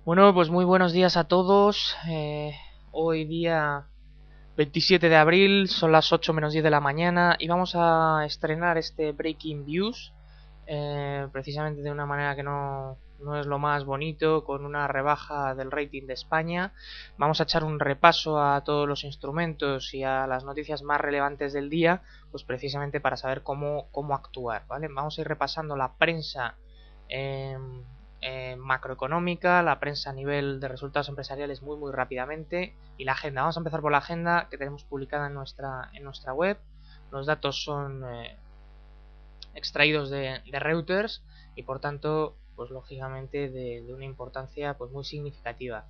Bueno, pues muy buenos días a todos. Hoy día 27 de abril, son las 8 menos 10 de la mañana y vamos a estrenar este Breaking Views, precisamente de una manera que no es lo más bonito, con una rebaja del rating de España. Vamos a echar un repaso a todos los instrumentos y a las noticias más relevantes del día, pues precisamente para saber cómo actuar, ¿vale? Vamos a ir repasando la prensa eh, macroeconómica, la prensa a nivel de resultados empresariales muy rápidamente y la agenda. Vamos a empezar por la agenda que tenemos publicada en nuestra web. Los datos son extraídos de Reuters y por tanto pues lógicamente de una importancia pues muy significativa.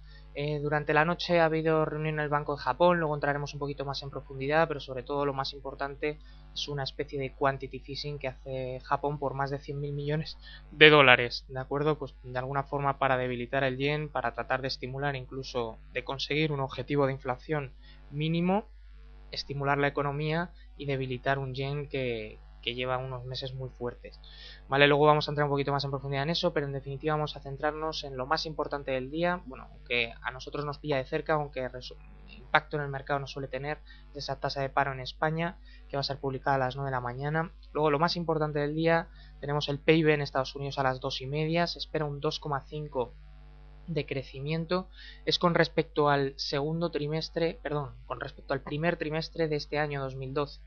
Durante la noche ha habido reunión en el Banco de Japón, luego entraremos un poquito más en profundidad, pero sobre todo lo más importante es una especie de quantity easing que hace Japón por más de 100.000 millones de dólares, ¿de acuerdo? Pues de alguna forma para debilitar el yen, para tratar de estimular, incluso de conseguir un objetivo de inflación mínimo, estimular la economía y debilitar un yen que lleva unos meses muy fuertes. Vale, luego vamos a entrar un poquito más en profundidad en eso, pero en definitiva vamos a centrarnos en lo más importante del día, bueno, que a nosotros nos pilla de cerca, aunque impacto en el mercado no suele tener, esa tasa de paro en España, que va a ser publicada a las 9 de la mañana. Luego lo más importante del día, tenemos el PIB en Estados Unidos a las 2:30, se espera un 2,5 de crecimiento. Es con respecto al segundo trimestre, perdón, con respecto al primer trimestre de este año 2012.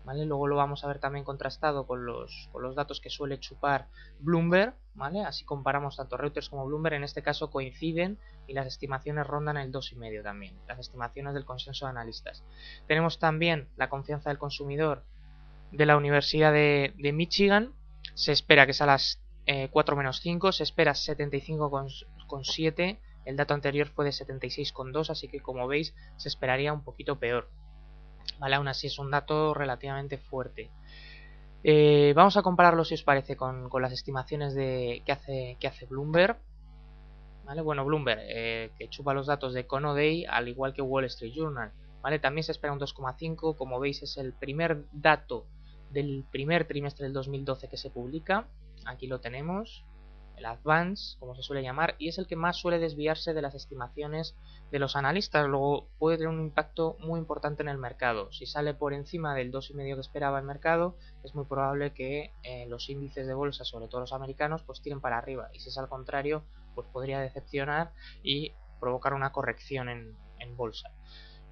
¿Vale? Luego lo vamos a ver también contrastado con los datos que suele chupar Bloomberg, ¿vale? Así comparamos tanto Reuters como Bloomberg, en este caso coinciden y las estimaciones rondan el 2,5 también, las estimaciones del consenso de analistas. Tenemos también la confianza del consumidor de la Universidad de Michigan, se espera que sea a las 4 menos 5, se espera 75,7, el dato anterior fue de 76,2, así que como veis se esperaría un poquito peor. Vale, aún así es un dato relativamente fuerte. Vamos a compararlo, si os parece, con las estimaciones que hace Bloomberg. ¿Vale? Bueno, Bloomberg, que chupa los datos de Econoday, al igual que Wall Street Journal. ¿Vale? También se espera un 2,5, como veis es el primer dato del primer trimestre del 2012 que se publica. Aquí lo tenemos, el Advance, como se suele llamar, y es el que más suele desviarse de las estimaciones de los analistas. Luego puede tener un impacto muy importante en el mercado. Si sale por encima del 2,5 que esperaba el mercado, es muy probable que los índices de bolsa, sobre todo los americanos, pues tiren para arriba. Y si es al contrario, pues podría decepcionar y provocar una corrección en bolsa.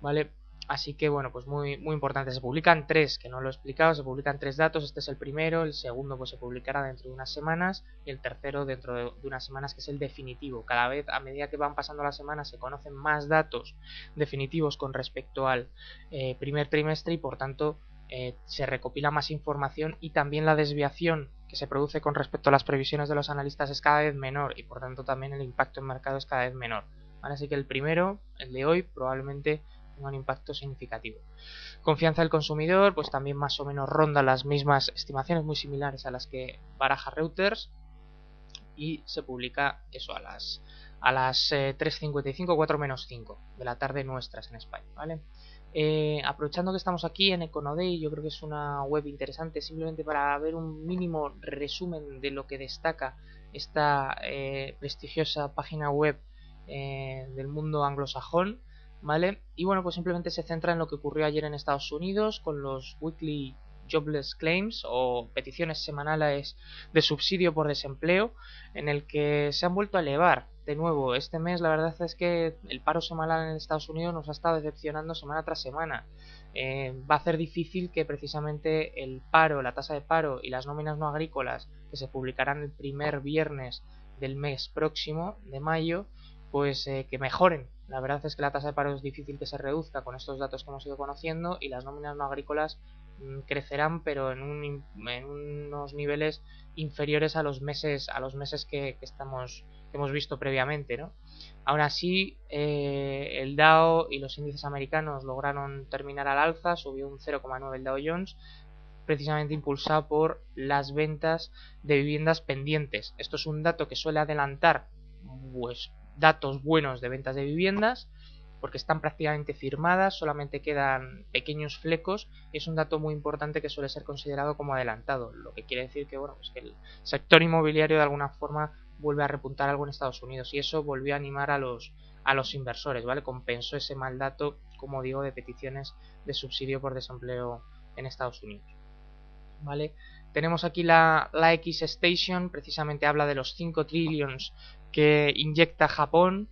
¿Vale? Así que bueno, pues muy importante. Se publican tres, que no lo he explicado, se publican tres datos. Este es el primero, el segundo pues se publicará dentro de unas semanas y el tercero dentro de unas semanas, que es el definitivo. Cada vez, a medida que van pasando las semanas, se conocen más datos definitivos con respecto al primer trimestre y por tanto se recopila más información y también la desviación que se produce con respecto a las previsiones de los analistas es cada vez menor y por tanto también el impacto en mercado es cada vez menor. ¿Vale? Así que el primero, el de hoy, probablemente tenga un impacto significativo. Confianza del consumidor, pues también más o menos ronda las mismas estimaciones, muy similares a las que baraja Reuters, y se publica eso a las 3:55, 4 menos 5 de la tarde nuestras en España, ¿vale? Aprovechando que estamos aquí en Econoday, yo creo que es una web interesante simplemente para ver un mínimo resumen de lo que destaca esta prestigiosa página web del mundo anglosajón, ¿vale? Y bueno, pues simplemente se centra en lo que ocurrió ayer en Estados Unidos con los weekly jobless claims o peticiones semanales de subsidio por desempleo, en el que se han vuelto a elevar de nuevo. Este mes la verdad es que el paro semanal en Estados Unidos nos ha estado decepcionando semana tras semana. Va a hacer difícil que precisamente el paro, la tasa de paro y las nóminas no agrícolas, que se publicarán el primer viernes del mes próximo, de mayo, pues que mejoren. La verdad es que la tasa de paro es difícil que se reduzca con estos datos que hemos ido conociendo y las nóminas no agrícolas crecerán, pero en unos niveles inferiores a los meses que hemos visto previamente, ¿no? Aún así, el Dow y los índices americanos lograron terminar al alza, subió un 0,9 el Dow Jones, precisamente impulsado por las ventas de viviendas pendientes. Esto es un dato que suele adelantar pues datos buenos de ventas de viviendas, porque están prácticamente firmadas, solamente quedan pequeños flecos y es un dato muy importante que suele ser considerado como adelantado, lo que quiere decir que bueno, pues que el sector inmobiliario de alguna forma vuelve a repuntar algo en Estados Unidos, y eso volvió a animar a los inversores, ¿vale? Compensó ese mal dato, como digo, de peticiones de subsidio por desempleo en Estados Unidos, ¿vale? Tenemos aquí la X Station, precisamente habla de los 5 trillions que inyecta Japón,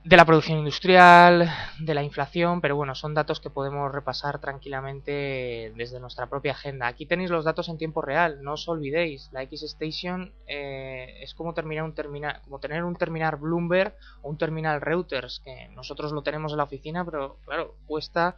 de la producción industrial, de la inflación, pero bueno, son datos que podemos repasar tranquilamente desde nuestra propia agenda. Aquí tenéis los datos en tiempo real, no os olvidéis. La X Station es como tener un terminal Bloomberg o un terminal Reuters, que nosotros lo tenemos en la oficina, pero claro, cuesta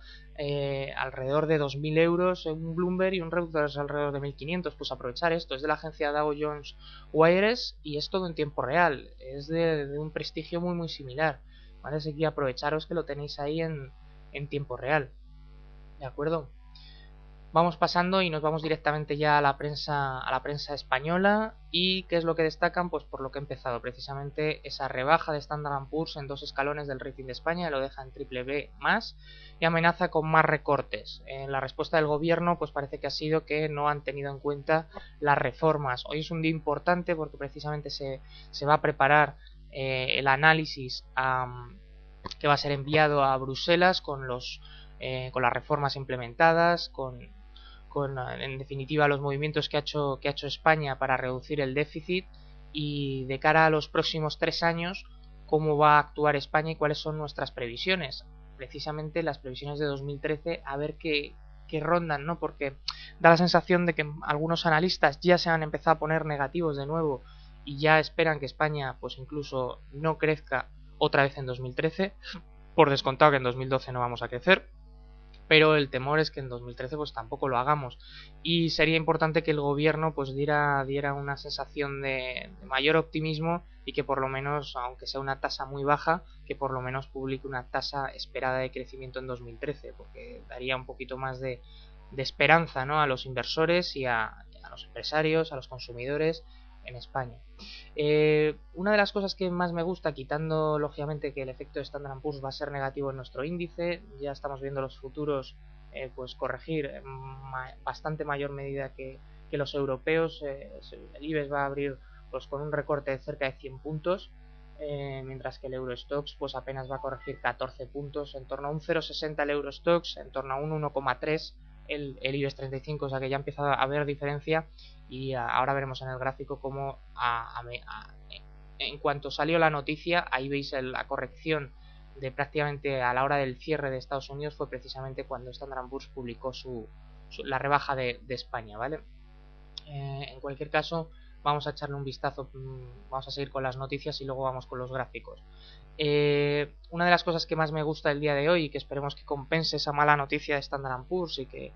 alrededor de 2.000 euros un Bloomberg y un Reuters alrededor de 1.500. Pues aprovechar esto, es de la agencia Dow Jones Wires y es todo en tiempo real, es de un prestigio muy similar. ¿Vale? Así que aprovecharos que lo tenéis ahí en tiempo real. ¿De acuerdo? Vamos pasando y nos vamos directamente ya a la prensa española. ¿Y qué es lo que destacan? Pues por lo que he empezado, precisamente esa rebaja de Standard & Poor's en 2 escalones del rating de España, lo deja en BBB+, y amenaza con más recortes. La respuesta del gobierno pues parece que ha sido que no han tenido en cuenta las reformas. Hoy es un día importante porque precisamente se va a preparar el análisis que va a ser enviado a Bruselas con las reformas implementadas, con en definitiva los movimientos que ha hecho España para reducir el déficit, y de cara a los próximos 3 años cómo va a actuar España y cuáles son nuestras previsiones. Precisamente las previsiones de 2013, a ver qué rondan, ¿no? Porque da la sensación de que algunos analistas ya se han empezado a poner negativos de nuevo y ya esperan que España pues incluso no crezca otra vez en 2013, por descontado que en 2012 no vamos a crecer, pero el temor es que en 2013 pues tampoco lo hagamos, y sería importante que el gobierno pues diera una sensación de mayor optimismo y que por lo menos, aunque sea una tasa muy baja, que por lo menos publique una tasa esperada de crecimiento en 2013, porque daría un poquito más de esperanza, ¿no?, a los inversores y a los empresarios, a los consumidores en España. Una de las cosas que más me gusta, quitando lógicamente que el efecto de Standard & Poor's va a ser negativo en nuestro índice, ya estamos viendo los futuros pues corregir en bastante mayor medida que los europeos. El IBEX va a abrir pues con un recorte de cerca de 100 puntos, mientras que el Eurostoxx pues apenas va a corregir 14 puntos, en torno a un 0,60 el Eurostoxx, en torno a un 1,3 el IBEX 35, o sea que ya empieza a haber diferencia, y ahora veremos en el gráfico cómo en cuanto salió la noticia, ahí veis la corrección de prácticamente a la hora del cierre de Estados Unidos, fue precisamente cuando Standard & Poor's publicó la rebaja de España, ¿vale? En cualquier caso, vamos a echarle un vistazo, vamos a seguir con las noticias y luego vamos con los gráficos. Una de las cosas que más me gusta el día de hoy, y que esperemos que compense esa mala noticia de Standard & Poor's y que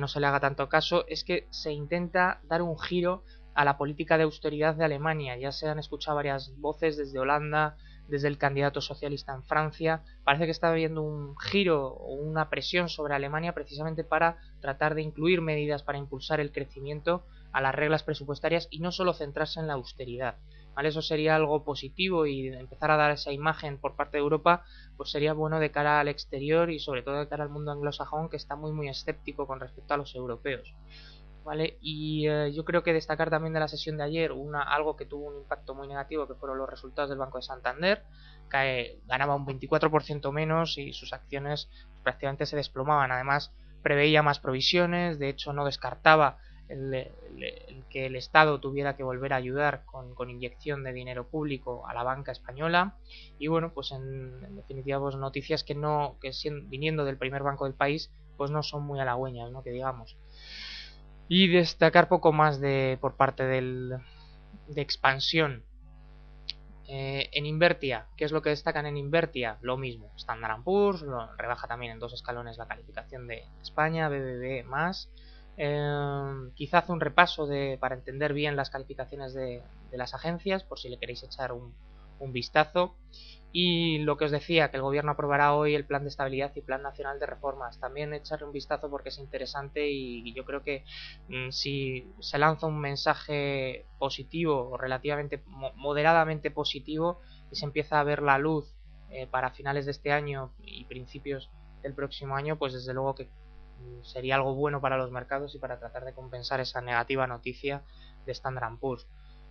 no se le haga tanto caso, es que se intenta dar un giro a la política de austeridad de Alemania. Ya se han escuchado varias voces desde Holanda, desde el candidato socialista en Francia. Parece que está habiendo un giro o una presión sobre Alemania precisamente para tratar de incluir medidas para impulsar el crecimiento a las reglas presupuestarias y no solo centrarse en la austeridad, ¿vale? Eso sería algo positivo, y empezar a dar esa imagen por parte de Europa pues sería bueno de cara al exterior y sobre todo de cara al mundo anglosajón, que está muy escéptico con respecto a los europeos, ¿vale? Y yo creo que destacar también de la sesión de ayer algo que tuvo un impacto muy negativo, que fueron los resultados del Banco de Santander. Ganaba un 24% menos y sus acciones prácticamente se desplomaban. Además, preveía más provisiones, de hecho no descartaba el que el Estado tuviera que volver a ayudar con inyección de dinero público a la banca española. Y bueno, pues en definitiva pues noticias que viniendo del primer banco del país pues no son muy halagüeñas, ¿no?, que digamos. Y destacar poco más por parte de expansión. En Invertia, ¿qué es lo que destacan en Invertia? Lo mismo, Standard & Poor's rebaja también en 2 escalones la calificación de España, BBB+. Quizá hace un repaso para entender bien las calificaciones de las agencias, por si le queréis echar un vistazo. Y lo que os decía, que el gobierno aprobará hoy el plan de estabilidad y plan nacional de reformas. También echarle un vistazo porque es interesante, y yo creo que si se lanza un mensaje positivo o relativamente moderadamente positivo y se empieza a ver la luz para finales de este año y principios del próximo año, pues desde luego que sería algo bueno para los mercados y para tratar de compensar esa negativa noticia de Standard & Poor's.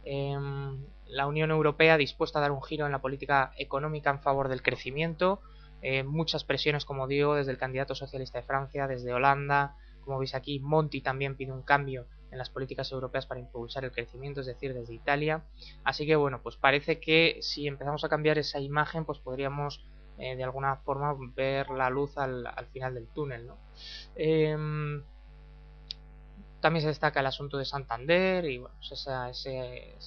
La Unión Europea dispuesta a dar un giro en la política económica en favor del crecimiento. Muchas presiones, como digo, desde el candidato socialista de Francia, desde Holanda. Como veis aquí, Monti también pide un cambio en las políticas europeas para impulsar el crecimiento, es decir, desde Italia. Así que bueno, pues parece que si empezamos a cambiar esa imagen, pues podríamos de alguna forma ver la luz al final del túnel, ¿no? También se destaca el asunto de Santander y bueno, pues esa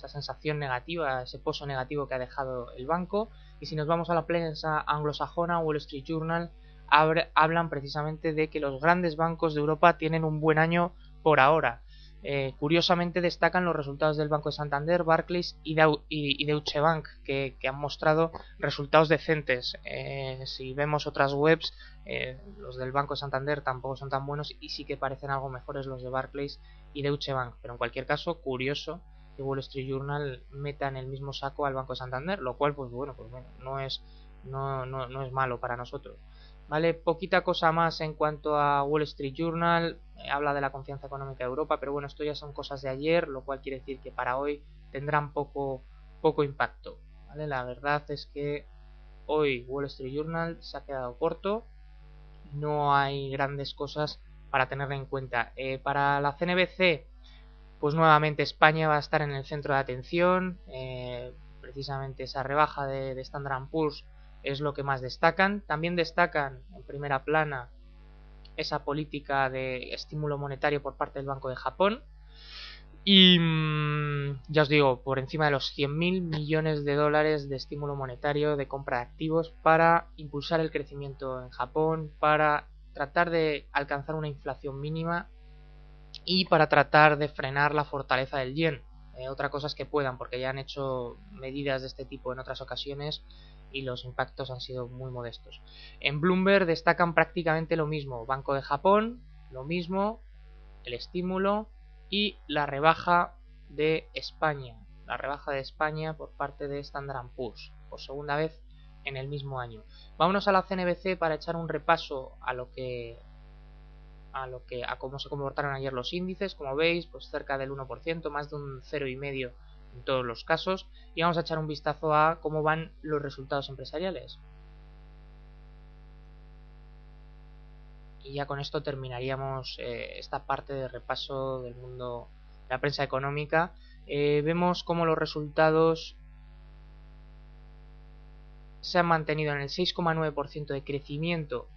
sensación negativa, ese pozo negativo que ha dejado el banco. Y si nos vamos a la prensa anglosajona, Wall Street Journal hablan precisamente de que los grandes bancos de Europa tienen un buen año por ahora. Curiosamente destacan los resultados del Banco de Santander, Barclays y Deutsche Bank, que han mostrado resultados decentes. Si vemos otras webs, los del Banco de Santander tampoco son tan buenos y sí que parecen algo mejores los de Barclays y Deutsche Bank. Pero en cualquier caso, curioso que Wall Street Journal meta en el mismo saco al Banco de Santander, lo cual pues bueno, no es malo para nosotros. Vale, poquita cosa más en cuanto a Wall Street Journal. Habla de la confianza económica de Europa, pero bueno, esto ya son cosas de ayer, lo cual quiere decir que para hoy tendrán poco impacto. ¿Vale? La verdad es que hoy Wall Street Journal se ha quedado corto, no hay grandes cosas para tener en cuenta. Para la CNBC, pues nuevamente España va a estar en el centro de atención. Precisamente esa rebaja de Standard & Poor's es lo que más destacan. También destacan en primera plana esa política de estímulo monetario por parte del Banco de Japón. Y ya os digo, por encima de los 100.000 millones de dólares de estímulo monetario de compra de activos para impulsar el crecimiento en Japón, para tratar de alcanzar una inflación mínima y para tratar de frenar la fortaleza del yen. Otra cosa es que puedan, porque ya han hecho medidas de este tipo en otras ocasiones y los impactos han sido muy modestos. En Bloomberg destacan prácticamente lo mismo. Banco de Japón, lo mismo, el estímulo y la rebaja de España. La rebaja de España por parte de Standard & Poor's, por segunda vez en el mismo año. Vámonos a la CNBC para echar un repaso a cómo se comportaron ayer los índices. Como veis, pues cerca del 1%, más de un 0,5% en todos los casos. Y vamos a echar un vistazo a cómo van los resultados empresariales. Y ya con esto terminaríamos esta parte de repaso del mundo de la prensa económica. Vemos cómo los resultados se han mantenido en el 6,9% de crecimiento.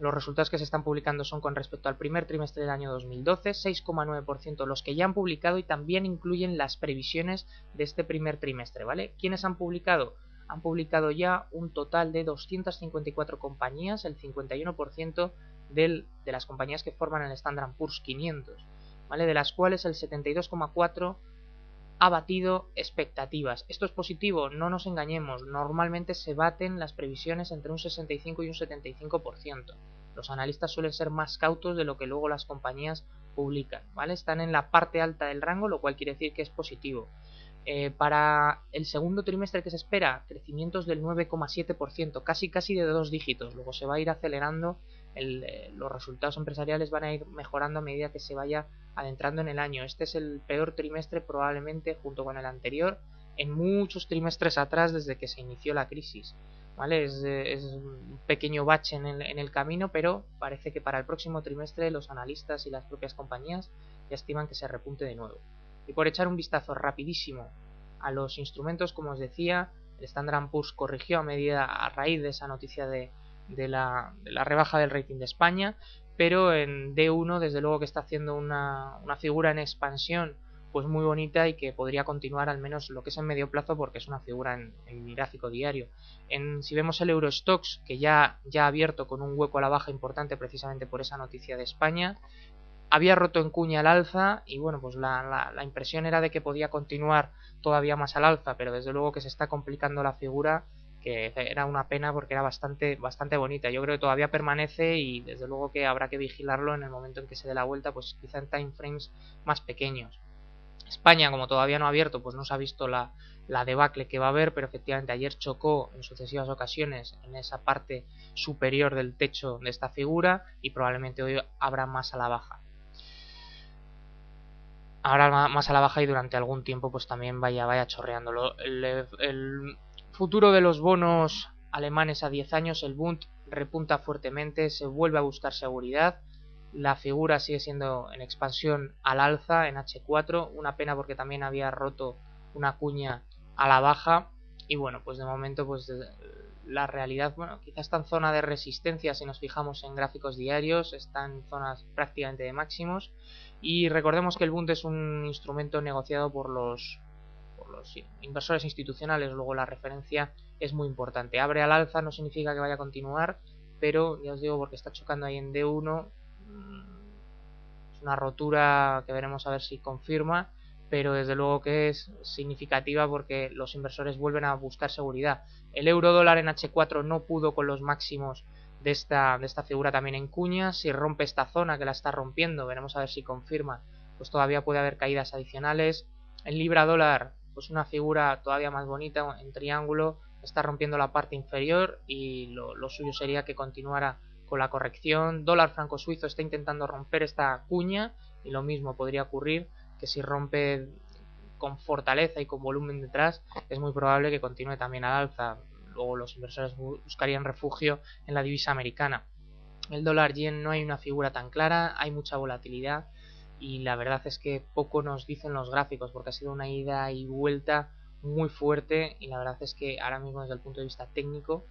Los resultados que se están publicando son con respecto al primer trimestre del año 2012, 6,9% los que ya han publicado y también incluyen las previsiones de este primer trimestre, ¿vale? ¿Quiénes han publicado? Han publicado ya un total de 254 compañías, el 51% de las compañías que forman el Standard & Poor's 500, ¿vale? De las cuales el 72,4% ha batido expectativas. ¿Esto es positivo? No nos engañemos, normalmente se baten las previsiones entre un 65 y un 75%. Los analistas suelen ser más cautos de lo que luego las compañías publican, ¿vale? Están en la parte alta del rango, lo cual quiere decir que es positivo. Para el segundo trimestre que se espera, crecimientos del 9,7%, casi de 2 dígitos. Luego se va a ir acelerando, los resultados empresariales van a ir mejorando a medida que se vaya adentrando en el año. Este es el peor trimestre probablemente junto con el anterior en muchos trimestres atrás desde que se inició la crisis, ¿vale? Es un pequeño bache en el camino, pero parece que para el próximo trimestre los analistas y las propias compañías ya estiman que se repunte de nuevo. Y por echar un vistazo rapidísimo a los instrumentos, como os decía, el Standard & Poor's corrigió a raíz de esa noticia de la rebaja del rating de España, pero en D1 desde luego que está haciendo una figura en expansión pues muy bonita y que podría continuar al menos lo que es en medio plazo, porque es una figura en gráfico diario. Si vemos el Eurostoxx, que ya ha abierto con un hueco a la baja importante precisamente por esa noticia de España, había roto en cuña al alza y bueno, pues la impresión era de que podía continuar todavía más al alza, pero desde luego que se está complicando la figura, que era una pena porque era bastante bonita. Yo creo que todavía permanece y desde luego que habrá que vigilarlo en el momento en que se dé la vuelta, pues quizá en time frames más pequeños. España, como todavía no ha abierto, pues no se ha visto la debacle que va a haber, pero efectivamente ayer chocó en sucesivas ocasiones en esa parte superior del techo de esta figura y probablemente hoy habrá más a la baja. ahora más a la baja y durante algún tiempo pues también vaya chorreándolo. El futuro de los bonos alemanes a 10 años, el Bund repunta fuertemente, se vuelve a buscar seguridad, la figura sigue siendo en expansión al alza en H4, una pena porque también había roto una cuña a la baja y bueno, pues de momento pues la realidad, bueno, quizás está en zona de resistencia si nos fijamos en gráficos diarios, está en zonas prácticamente de máximos y recordemos que el Bund es un instrumento negociado por los inversores institucionales, luego la referencia es muy importante. Abre al alza no significa que vaya a continuar, pero ya os digo porque está chocando ahí en D1, es una rotura que veremos a ver si confirma, pero desde luego que es significativa porque los inversores vuelven a buscar seguridad. El euro dólar en H4 no pudo con los máximos de esta figura también en cuña, si rompe esta zona que la está rompiendo, veremos a ver si confirma, pues todavía puede haber caídas adicionales. En libra dólar, pues una figura todavía más bonita en triángulo, está rompiendo la parte inferior y lo suyo sería que continuara con la corrección. Dólar franco suizo está intentando romper esta cuña y lo mismo podría ocurrir, que si rompe con fortaleza y con volumen detrás es muy probable que continúe también al alza. Luego los inversores buscarían refugio en la divisa americana. El dólar yen no hay una figura tan clara, hay mucha volatilidad y la verdad es que poco nos dicen los gráficos porque ha sido una ida y vuelta muy fuerte y la verdad es que ahora mismo desde el punto de vista técnico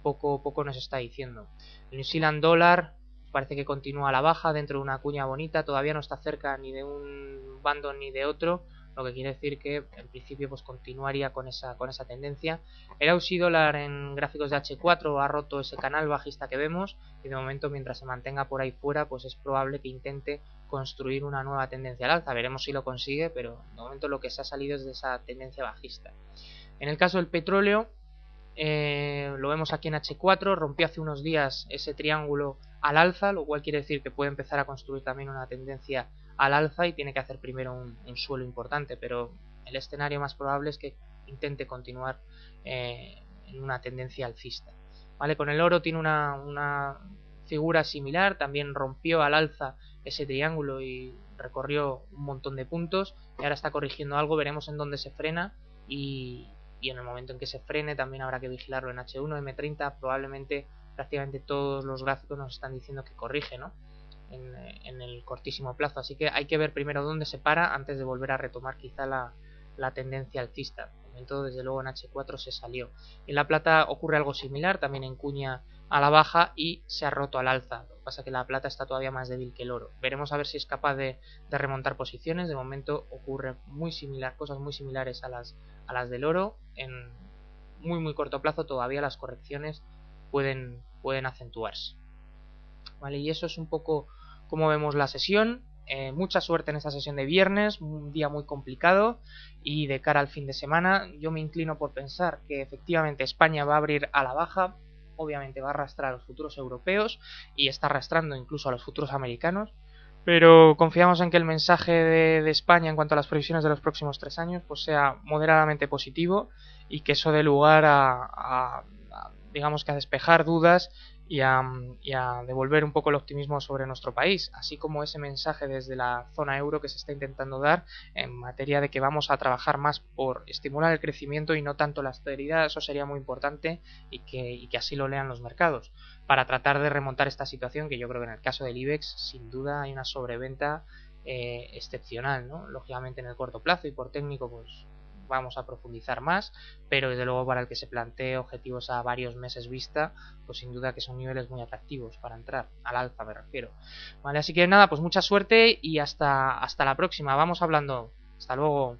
poco nos está diciendo. El New Zealand dólar parece que continúa a la baja dentro de una cuña bonita, todavía no está cerca ni de un bando ni de otro, lo que quiere decir que en principio pues continuaría con esa tendencia. El Aussie dólar en gráficos de H4 ha roto ese canal bajista que vemos y de momento mientras se mantenga por ahí fuera pues es probable que intente construir una nueva tendencia al alza, veremos si lo consigue, pero de momento lo que se ha salido es de esa tendencia bajista. En el caso del petróleo, lo vemos aquí en H4, rompió hace unos días ese triángulo al alza, lo cual quiere decir que puede empezar a construir también una tendencia al alza y tiene que hacer primero un suelo importante, pero el escenario más probable es que intente continuar en una tendencia alcista. ¿Vale? Con el oro tiene una figura similar, también rompió al alza ese triángulo y recorrió un montón de puntos y ahora está corrigiendo algo, veremos en dónde se frena y en el momento en que se frene también habrá que vigilarlo en H1, M30, probablemente prácticamente todos los gráficos nos están diciendo que corrige, ¿no? En el cortísimo plazo, así que hay que ver primero dónde se para antes de volver a retomar quizá la tendencia alcista. De momento desde luego en H4 se salió. En la plata ocurre algo similar, también en cuña a la baja y se ha roto al alza. Lo que pasa es que la plata está todavía más débil que el oro. Veremos a ver si es capaz de remontar posiciones. De momento ocurre cosas muy similares a las del oro. En muy corto plazo todavía las correcciones pueden acentuarse. ¿Vale? Y eso es un poco como vemos la sesión. Mucha suerte en esta sesión de viernes, un día muy complicado y de cara al fin de semana yo me inclino por pensar que efectivamente España va a abrir a la baja, obviamente va a arrastrar a los futuros europeos y está arrastrando incluso a los futuros americanos, pero confiamos en que el mensaje de España en cuanto a las previsiones de los próximos 3 años pues sea moderadamente positivo y que eso dé lugar digamos que a despejar dudas y a devolver un poco el optimismo sobre nuestro país, así como ese mensaje desde la zona euro que se está intentando dar en materia de que vamos a trabajar más por estimular el crecimiento y no tanto la austeridad. Eso sería muy importante y que así lo lean los mercados, para tratar de remontar esta situación que yo creo que en el caso del IBEX sin duda hay una sobreventa excepcional, ¿no? Lógicamente en el corto plazo y por técnico pues vamos a profundizar más, pero desde luego para el que se plantee objetivos a varios meses vista, pues sin duda que son niveles muy atractivos para entrar, al alza me refiero. Vale, así que nada, pues mucha suerte y hasta la próxima, vamos hablando, hasta luego.